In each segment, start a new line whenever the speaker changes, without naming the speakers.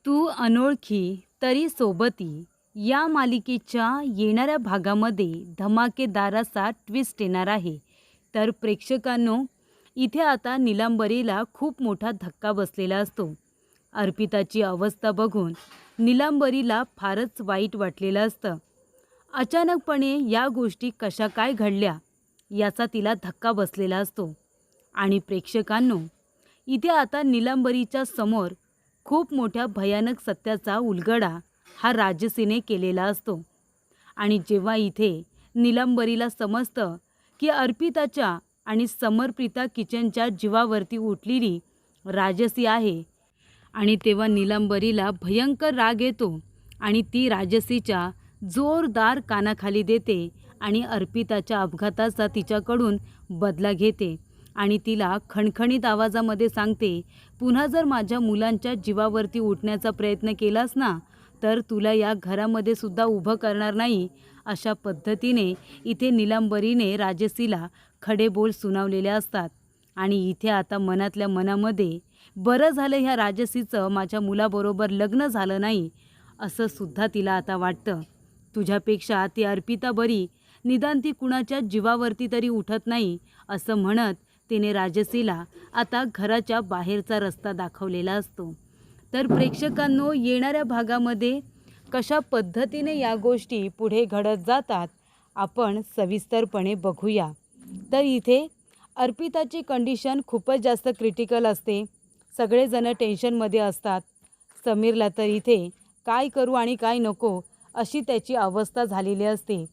तू अनोळखी तरी सोबती या मालिकेच्या येणाऱ्या भागामध्ये धमाकेदार असा ट्विस्ट येणार आहे. तर प्रेक्षकांनो, इथे आता नीलांबरीला खूप मोठा धक्का बसलेला असतो. अर्पिताची अवस्था बघून नीलांबरीला फारच वाईट वाटलेलं असतं. अचानकपणे या गोष्टी कशा काय घडल्या याचा तिला धक्का बसलेला असतो. आणि प्रेक्षकांनो, इथे आता नीलांबरीच्या समोर खूप मोठ्या भयानक सत्याचा उलगडा हा राजसीने केलेला असतो. आणि जेव्हा इथे नीलांबरीला समजतं की अर्पिताच्या आणि समर्पिता किचनच्या जीवावरती उठलेली राजसी आहे, आणि तेव्हा नीलांबरीला भयंकर राग येतो आणि ती राजसीच्या जोरदार कानाखाली देते आणि अर्पिताच्या अपघाताचा तिच्याकडून बदला घेते आणि तिला खणखणीत आवाजामध्ये सांगते, पुन्हा जर माझ्या मुलांच्या जीवावरती उठण्याचा प्रयत्न केलास ना, तर तुला या घरामध्ये सुद्धा उभं करणार नाही. अशा पद्धतीने इथे नीलांबरीने राजसीला खडे बोल सुनावलेले असतात. आणि इथे आता मनातल्या मनामध्ये बरं झालं ह्या राजसीचं माझ्या मुलाबरोबर लग्न झालं नाही, असं सुद्धा तिला आता वाटतं. तुझ्यापेक्षा ती अर्पिता बरी, निदान ती कुणाच्या जीवावरती तरी उठत नाही, असं म्हणत तिने राजसीला आता घराच्या बाहेरचा रस्ता दाखवलेला असतो. तर प्रेक्षकांनो, येणाऱ्या भागामध्ये कशा पद्धतीने या गोष्टी पुढे घडत जातात आपण सविस्तरपणे बघूया. तर इथे अर्पिताची कंडिशन खूपच जास्त क्रिटिकल असते. सगळेजण टेन्शनमध्ये असतात. समीरला तर इथे काय करू आणि काय नको अशी त्याची अवस्था झालेली असते.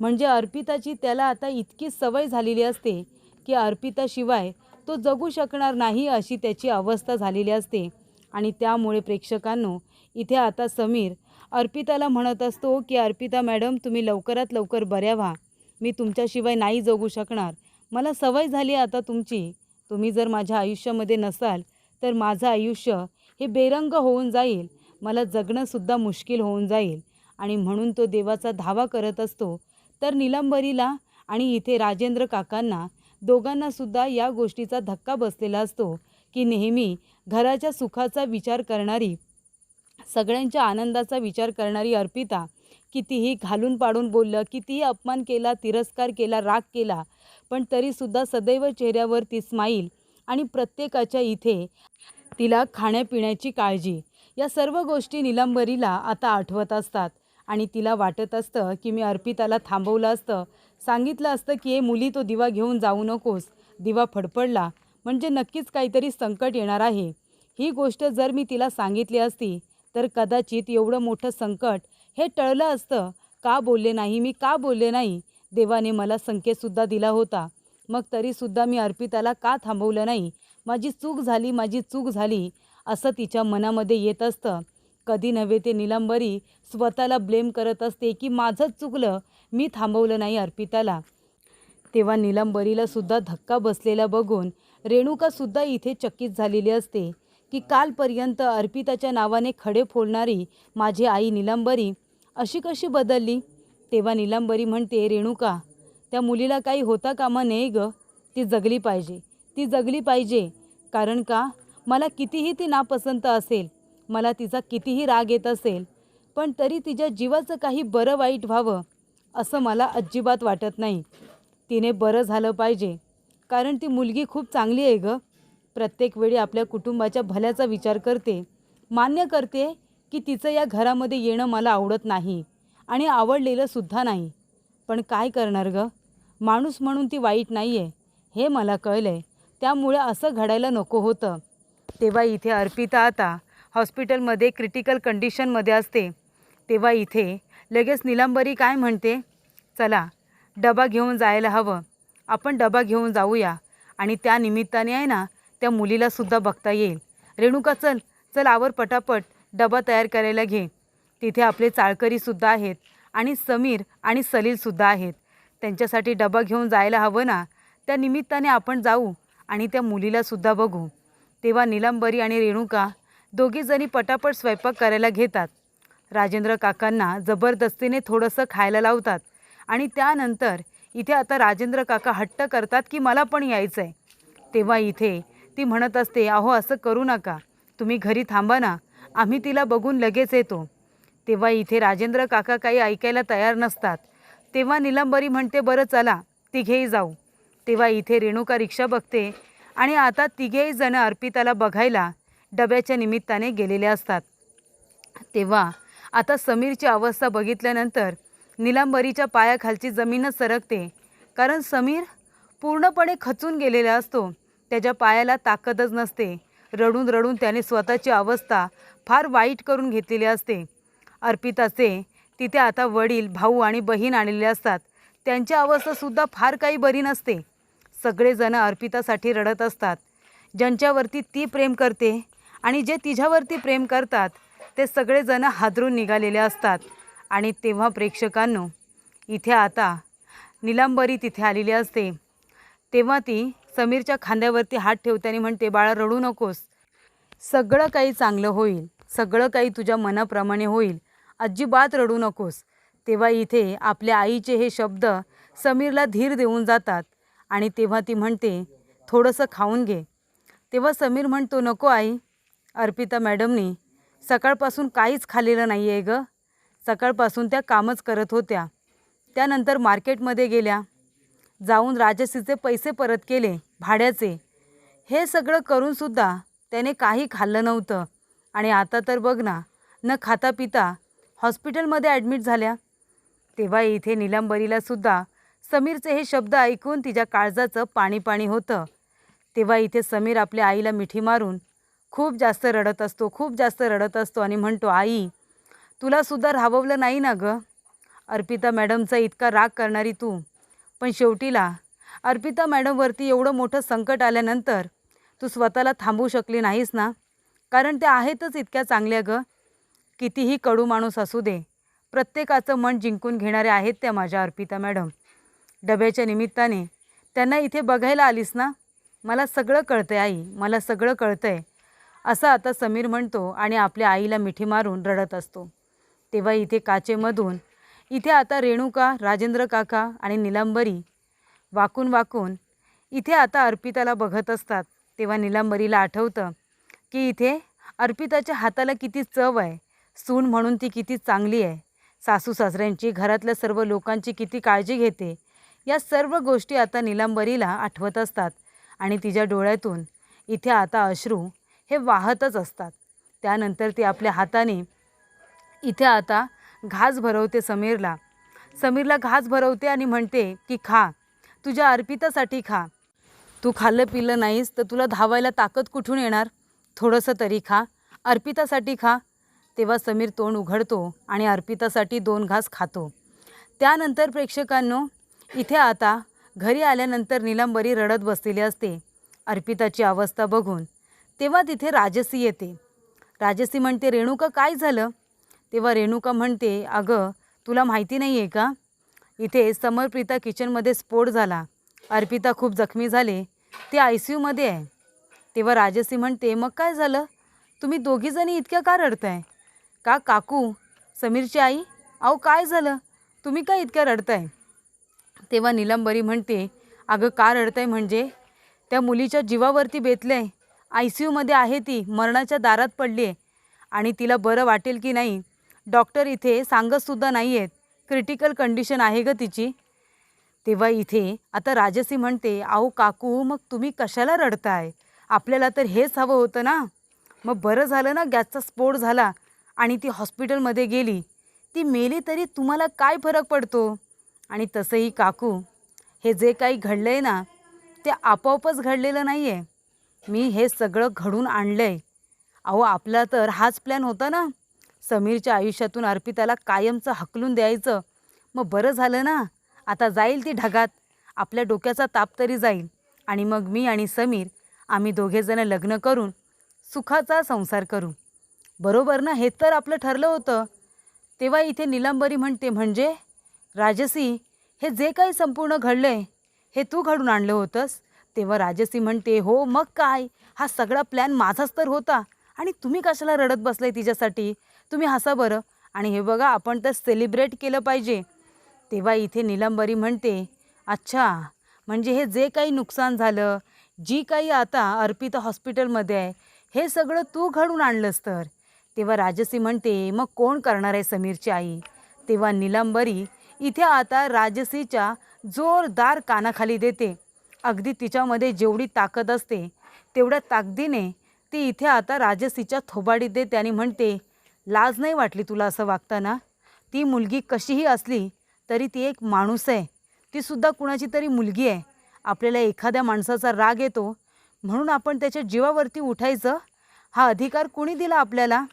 म्हणजे अर्पिताची त्याला आता इतकी सवय झालेली असते की अर्पिताशिवाय तो जगू शकणार नाही अशी त्याची अवस्था झालेली असते. आणि त्यामुळे प्रेक्षकांनो, इथे आता समीर अर्पिताला म्हणत असतो की अर्पिता मॅडम, तुम्ही लवकरात लवकर बऱ्या व्हा. मी तुमच्याशिवाय नाही जगू शकणार. मला सवय झाली आता तुमची. तुम्ही जर माझ्या आयुष्यामध्ये नसाल तर माझं आयुष्य हे बेरंग होऊन जाईल. मला जगणंसुद्धा मुश्किल होऊन जाईल. आणि म्हणून तो देवाचा धावा करत असतो. तर नीलांबरीला आणि इथे राजेंद्र काकांना दोघांनासुद्धा या गोष्टीचा धक्का बसलेला असतो की नेहमी घराच्या सुखाचा विचार करणारी, सगळ्यांच्या आनंदाचा विचार करणारी अर्पिता कितीही घालून पाडून बोललं, कितीही अपमान केला, तिरस्कार केला, राग केला, पण तरीसुद्धा सदैव चेहऱ्यावरती स्माईल आणि प्रत्येकाच्या इथे तिला खाण्यापिण्याची काळजी, या सर्व गोष्टी नीलांबरीला आता आठवत असतात. आणि तिला वाटत असतं की मी अर्पिताला थांबवलं असतं, सांगितलं असतं की हे मुली, तो दिवा घेऊन जाऊ नकोस. दिवा फडफडला म्हणजे नक्कीच काहीतरी संकट येणार आहे. ही गोष्ट जर मी तिला सांगितली असती तर कदाचित एवढं मोठं संकट हे टळलं असतं. का बोलले नाही मी, का बोलले नाही? देवाने मला संकेतसुद्धा दिला होता. मग तरीसुद्धा मी अर्पिताला का थांबवलं नाही? माझी चूक झाली, माझी चूक झाली, असं तिच्या मनामध्ये येत असतं. कधी नव्हे ते नीलांबरी स्वतःला ब्लेम करत असते की माझंच चुकलं, मी थांबवलं नाही अर्पिताला. तेव्हा नीलांबरीला सुद्धा धक्का बसलेला बघून रेणुकासुद्धा इथे चकित झालेली असते की कालपर्यंत अर्पिताच्या नावाने खडे फोडणारी माझी आई नीलांबरी अशी कशी बदलली. तेव्हा नीलांबरी म्हणते, रेणुका, त्या मुलीला काही होता कामा नये ग. ती जगली पाहिजे, ती जगली पाहिजे. कारण का, मला कितीही ती नापसंत असेल, मला तिचा कितीही राग येत असेल, पण तरी तिच्या जीवाचं काही बरं वाईट व्हावं असं मला अजिबात वाटत नाही. तिने बरं झालं पाहिजे, कारण ती मुलगी खूप चांगली आहे ग. प्रत्येक वेळी आपल्या कुटुंबाच्या भल्याचा विचार करते. मान्य करते की तिचं या घरामध्ये येणं मला आवडत नाही आणि आवडलेलं सुद्धा नाही. पण काय करणार ग, माणूस म्हणून ती वाईट नाही आहे, हे मला कळलं आहे. त्यामुळे असं घडायला नको होतं. तेव्हा इथे अर्पिता आता हॉस्पिटलमध्ये क्रिटिकल कंडिशनमध्ये असते. तेव्हा इथे लगेच नीलांबरी काय म्हणते, चला डबा घेऊन जायला हवं, आपण डबा घेऊन जाऊया आणि त्या निमित्ताने आहे ना त्या मुलीलासुद्धा बघता येईल. रेणुका, चल चल, आवर पटापट, डबा तयार करायला घे. तिथे आपले चाळकरीसुद्धा आहेत आणि समीर आणि सलीलसुद्धा आहेत. त्यांच्यासाठी डबा घेऊन जायला हवं ना. त्या निमित्ताने आपण जाऊ आणि त्या मुलीलासुद्धा बघू. तेव्हा नीलांबरी आणि रेणुका दोघीजणी पटापट स्वयंपाक करायला घेतात. राजेंद्र काकांना जबरदस्तीने थोडंसं खायला लावतात आणि त्यानंतर इथे आता राजेंद्र काका हट्ट करतात की मला पण यायचं आहे. तेव्हा इथे ती म्हणत असते, अहो असं करू नका, तुम्ही घरी थांबा ना, आम्ही तिला बघून लगेच येतो. तेव्हा इथे राजेंद्र काका काही ऐकायला तयार नसतात. तेव्हा नीलंबरी म्हणते, बरं चला तिघेही जाऊ. तेव्हा इथे रेणुका रिक्षा बघते आणि आता तिघेही जण अर्पिताला बघायला डब्याच्या निमित्ताने गेलेले असतात. तेव्हा आता समीरची अवस्था बघितल्यानंतर नीलंबरीच्या पायाखालची जमीनच सरकते. कारण समीर पूर्णपणे खचून गेलेला असतो. त्याच्या पायाला ताकदच नसते. रडून रडून त्याने स्वतःची अवस्था फार वाईट करून घेतलेली असते. अर्पिताचे तिथे आता वडील, भाऊ आणि बहीण आलेले असतात. त्यांची अवस्थासुद्धा फार काही बरी नसते. सगळेजण अर्पितासाठी रडत असतात. ज्यांच्यावरती ती प्रेम करते आणि जे तिच्यावरती प्रेम करतात ते सगळेजण हादरून निघालेले असतात. आणि तेव्हा प्रेक्षकांनो, इथे आता नीलंबरी तिथे आलेली असते. तेव्हा ती समीरच्या खांद्यावरती हात ठेवते आणि म्हणते, बाळा रडू नकोस, सगळं काही चांगलं होईल, सगळं काही तुझ्या मनाप्रमाणे होईल, अजिबात रडू नकोस. तेव्हा इथे आपल्या आईचे हे शब्द समीरला धीर देऊन जातात. आणि तेव्हा ती म्हणते, थोडंसं खाऊन घे. तेव्हा समीर म्हणतो, नको आई, अर्पिता मॅडमनी सकाळपासून काहीच खाल्लेलं नाही आहे गं. सकाळपासून त्या कामच करत होत्या. त्यानंतर मार्केटमध्ये गेल्या, जाऊन राजश्रीचे पैसे परत केले भाड्याचे. हे सगळं करूनसुद्धा त्याने काही खाल्लं नव्हतं. आणि आता तर बघ ना, न खाता पिता हॉस्पिटलमध्ये ॲडमिट झाल्या. तेव्हा इथे नीलंबरीलासुद्धा समीरचे हे शब्द ऐकून तिच्या काळजाचं पाणी पाणी होतं. तेव्हा इथे समीर आपल्या आईला मिठी मारून खूप जास्त रडत असतो, खूप जास्त रडत असतो आणि म्हणतो, आई तुलासुद्धा राहवलं नाही ना गं. अर्पिता मॅडमचा इतका राग करणारी तू, पण शेवटीला अर्पिता मॅडमवरती एवढं मोठं संकट आल्यानंतर तू स्वतःला थांबवू शकली नाहीस ना. कारण त्या आहेतच इतक्या चांगल्या गं. कितीही कडू माणूस असू दे, प्रत्येकाचं मन जिंकून घेणारे आहेत त्या माझ्या अर्पिता मॅडम. डब्याच्या निमित्ताने त्यांना इथे बघायला आलीस ना. मला सगळं कळतंय आई, मला सगळं कळतंय, असं आता समीर म्हणतो आणि आपल्या आईला मिठी मारून रडत असतो. तेव्हा इथे काचेमधून इथे आता रेणुका, राजेंद्र काका आणि नीलंबरी वाकून वाकून इथे आता अर्पिताला बघत असतात. तेव्हा नीलंबरीला आठवतं की इथे अर्पिताच्या हाताला किती चव आहे, सून म्हणून ती किती चांगली आहे, सासू सासऱ्यांची, घरातल्या सर्व लोकांची किती काळजी घेते. या सर्व गोष्टी आता नीलंबरीला आठवत असतात आणि तिच्या डोळ्यातून इथे आता अश्रू हे वाहतच असतात. त्यानंतर ती आपल्या हाताने इथे आता घास भरवते समीरला घास भरवते आणि म्हणते की खा, तुझ्या अर्पितासाठी खा. तू खाल्लं पिलं नाहीस तर तुला धावायला ताकद कुठून येणार. थोडंसं तरी खा, अर्पितासाठी खा. तेव्हा समीर तोंड उघडतो आणि अर्पितासाठी 2 घास खातो. त्यानंतर प्रेक्षकांनो, इथे आता घरी आल्यानंतर नीलंबरी रडत बसलेली असते अर्पिताची अवस्था बघून. तेव्हा तिथे राजश्री येते. राजश्री म्हणते, रेणुका काय झालं. तेव्हा रेणुका म्हणते, अगं तुला माहिती नाही आहे का, इथे समरप्रीता किचनमध्ये स्फोट झाला, अर्पिता खूप जखमी झाले, ती ICUमध्ये आहे. तेव्हा राजश्री म्हणते, मग काय झालं, तुम्ही दोघीजणी इतक्या का रडताय. का काकू, समीरची आई, अहो काय झालं, तुम्ही काय इतक्या रडताय. तेव्हा नीलंबरी म्हणते, अगं का रडताय म्हणजे त्या मुलीच्या जीवावरती बेतलं आहे. ICUमध्ये आहे, ती मरणाच्या दारात पडली आहे आणि तिला बरं वाटेल की नाही डॉक्टर इथे सांगतसुद्धा नाही आहेत. क्रिटिकल कंडिशन आहे गं तिची. तेव्हा इथे आता राजश्री म्हणते, अहो काकू मग तुम्ही कशाला रडताय, आपल्याला तर हेच हवं होतं ना. मग बरं झालं ना गॅसचा स्फोट झाला आणि ती हॉस्पिटलमध्ये गेली, ती मेली तरी तुम्हाला काय फरक पडतो. आणि तसंही काकू, हे जे काही घडलं आहे ना ते आपोआपच घडलेलं नाही आहे, मी हे सगळं घडून आणलं आहे. अहो आपला तर हाच प्लॅन होता ना, समीरच्या आयुष्यातून अर्पिताला कायमचं हकलून द्यायचं. मग बरं झालं ना, आता जाईल ती ढगात, आपल्या डोक्याचा ताप तरी जाईल आणि मग मी आणि समीर आम्ही दोघेजण लग्न करून सुखाचा संसार करू. बरोबर ना, हे तर आपलं ठरलं होतं. तेव्हा इथे नीलंबरी म्हणते, म्हणजे राजश्री, हे जे काही संपूर्ण घडलं आहे हे तू घडून आणलं होतंस. तेव्हा राजश्री म्हणते, हो मग काय, हा सगळा प्लॅन माझाच तर होता आणि तुम्ही कशाला रडत बसलाय तिच्यासाठी. तुम्ही हसा बरं, आणि हे बघा आपण तर सेलिब्रेट केलं पाहिजे. तेव्हा इथे नीलंबरी म्हणते, अच्छा, म्हणजे हे जे काही नुकसान झालं, जी काही आता अर्पिता हॉस्पिटलमध्ये आहे, हे सगळं तू घडून आणलंस तर. तेव्हा राजसी म्हणते, मग कोण करणार आहे समीरची आई? तेव्हा नीलांबरी इथे आता राजसीच्या जोरदार कानाखाली देते. अगदी तिच्यामध्ये जेवढी ताकद असते तेवढ्या ताकदीने ती इथे आता राजसीच्या थोबाडीत देते आणि म्हणते, लाज नाही वाटली तुला असं वागताना? ती मुलगी कशीही असली तरी ती एक माणूस आहे, तीसुद्धा कुणाची तरी मुलगी आहे. आपल्याला एखाद्या माणसाचा राग येतो म्हणून आपण त्याच्या जीवावरती उठायचं? हा अधिकार कुणी दिला आपल्याला?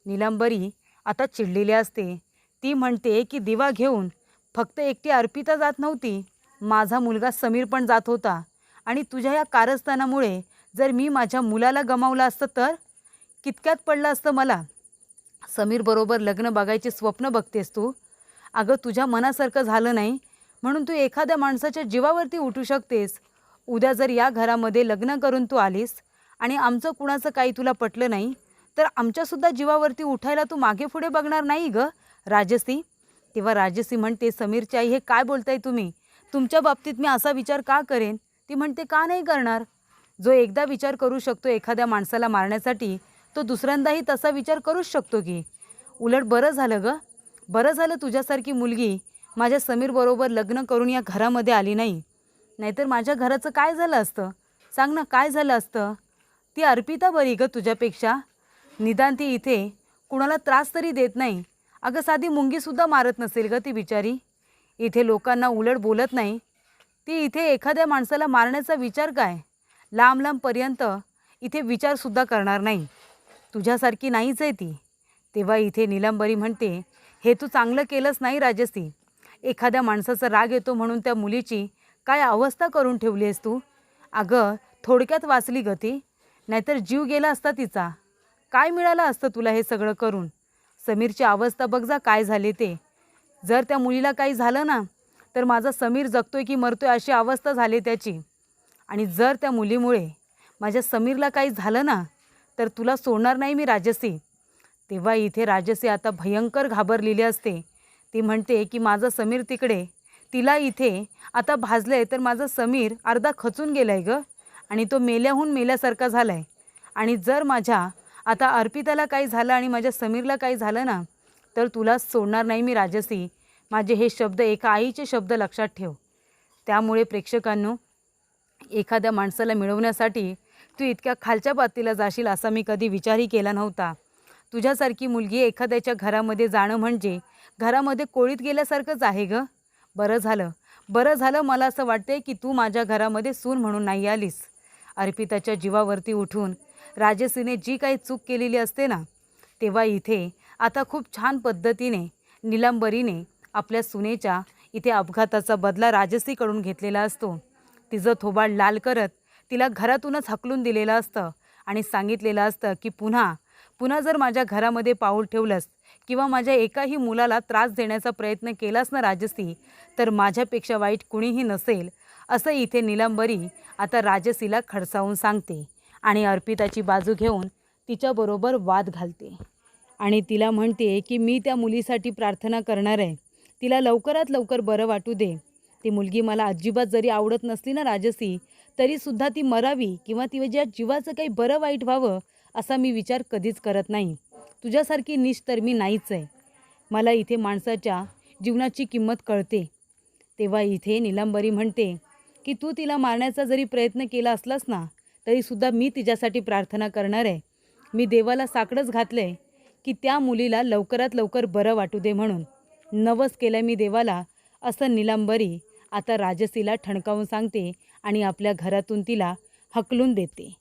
नीलांबरी आता चिडलेली असते. ती म्हणते की दिवा घेऊन फक्त एकटी अर्पिता जात नव्हती, माझा मुलगा समीर पण जात होता. आणि तुझ्या या कारस्थानामुळे जर मी माझ्या मुलाला गमावलं असतं तर कितक्यात पडलं असतं मला. समीर बरोबर लग्न बघायचे स्वप्न बघतेस तू. अगं तुझ्या मनासारखं झालं नाही म्हणून तू एखाद्या माणसाच्या जीवावरती उठू शकतेस. उद्या जर या घरामध्ये लग्न करून तू आलीस आणि आमचं कुणाचं काही तुला पटलं नाही तर आमच्यासुद्धा जीवावरती उठायला तू मागे पुढे बघणार नाही गं राजसी. तेव्हा राजसी म्हणते, समीरची आई हे काय बोलताय तुम्ही? तुमच्या बाबतीत मी असा विचार का करेन? ती म्हणते, का नाही करणार? जो एकदा विचार करू शकतो एखाद्या माणसाला मारण्यासाठी तो दुसऱ्यांदाही तसा विचार करूच शकतो की. उलट बरं झालं गं, बरं झालं तुझ्यासारखी मुलगी माझ्या समीरबरोबर लग्न करून या घरामध्ये आली नाही. नाहीतर माझ्या घराचं काय झालं असतं? सांग ना, काय झालं असतं? ती अर्पिता बरी गं तुझ्यापेक्षा. निदान ती इथे कुणाला त्रास तरी देत नाही. अगं साधी मुंगीसुद्धा मारत नसेल गं ती बिचारी. इथे लोकांना उलट बोलत नाही. ती इथे एखाद्या माणसाला मारण्याचा विचार काय, लांब लांबपर्यंत इथे विचारसुद्धा करणार नाही. तुझ्यासारखी नाहीच आहे ती. तेव्हा इथे नीलांबरी म्हणते, हे तू चांगलं केलंच नाही राजसी. एखाद्या माणसाचा राग येतो म्हणून त्या मुलीची काय अवस्था करून ठेवली आहेस तू. अगं थोडक्यात वाचली गती, नाहीतर जीव गेला असता तिचा. काय मिळालं असतं तुला हे सगळं करून? समीरची अवस्था बघ जा काय झाली ते. जर त्या मुलीला काही झालं ना तर माझा समीर जगतोय की मरतोय अशी अवस्था झाली त्याची. आणि जर त्या मुलीमुळे माझ्या समीरला काही झालं ना तर तुला सोडणार नाही मी राजसी. तेव्हा इथे राजसी आता भयंकर घाबरलेली असते. ती म्हणते की माझा समीर तिकडे, तिला इथे आता भाजलंय तर माझा समीर अर्धा खचून गेलाय गं आणि तो मेल्याहून मेल्यासारखा झालाय. आणि जर माझ्या आता अर्पिताला काही झालं आणि माझ्या समीरला काही झालं ना तर तुला सोडणार नाही मी राजसी. माझे हे शब्द एका आईचे शब्द लक्षात ठेव. त्यामुळे प्रेक्षकांनो, एखाद्या माणसाला मिळवण्यासाठी तू इतक्या खालच्या पातळीला जाशील असा मी कधी विचारही केला नव्हता. तुझ्यासारखी मुलगी एखाद्याच्या घरामध्ये जाणं म्हणजे घरामध्ये कोळीत गेल्यासारखंच आहे गं. बरं झालं, बरं झालं. मला असं वाटते की तू माझ्या घरामध्ये सून म्हणून नाही आलीस. अर्पिताच्या जीवावरती उठून राजसीने जी काही चूक केलेली असते ना, तेव्हा इथे आता खूप छान पद्धतीने नीलांबरीने आपल्या सुनेच्या इथे अपघाताचा बदला राजसीकडून घेतलेला असतो. तिचं थोबाड लाल करत तिला घरातूनच हकलून दिलेलं असतं आणि सांगितलेलं असतं की पुन्हा जर माझ्या घरामध्ये पाऊल ठेवलंस किंवा माझ्या एकाही मुलाला त्रास देण्याचा प्रयत्न केलास ना राजसी, तर माझ्यापेक्षा वाईट कुणीही नसेल, असं इथे नीलांबरी आता राजसीला खडसावून सांगते आणि अर्पिताची बाजू घेऊन तिच्याबरोबर वाद घालते आणि तिला म्हणते की मी त्या मुलीसाठी प्रार्थना करणार आहे. तिला लवकरात लवकर बरं वाटू दे. ती मुलगी मला अजिबात जरी आवडत नसली ना राजसी, तरीसुद्धा ती मरावी किंवा तिच्या जीवाचं काही बरं वाईट व्हावं असा मी विचार कधीच करत नाही. तुझ्यासारखी नीच तर मी नाहीच आहे. मला इथे माणसाच्या जीवनाची किंमत कळते. तेव्हा इथे नीलांबरी म्हणते की तू तिला मारण्याचा जरी प्रयत्न केला असलास ना तरीसुद्धा मी तिच्यासाठी प्रार्थना करणार आहे. मी देवाला साकडंच घातलं आहे की त्या मुलीला लवकरात लवकर बरं वाटू दे म्हणून. नवस केलं मी देवाला, असं नीलांबरी आता राजसीला ठणकावून सांगते आणि आपल्या घरातून तिला हकलून देते.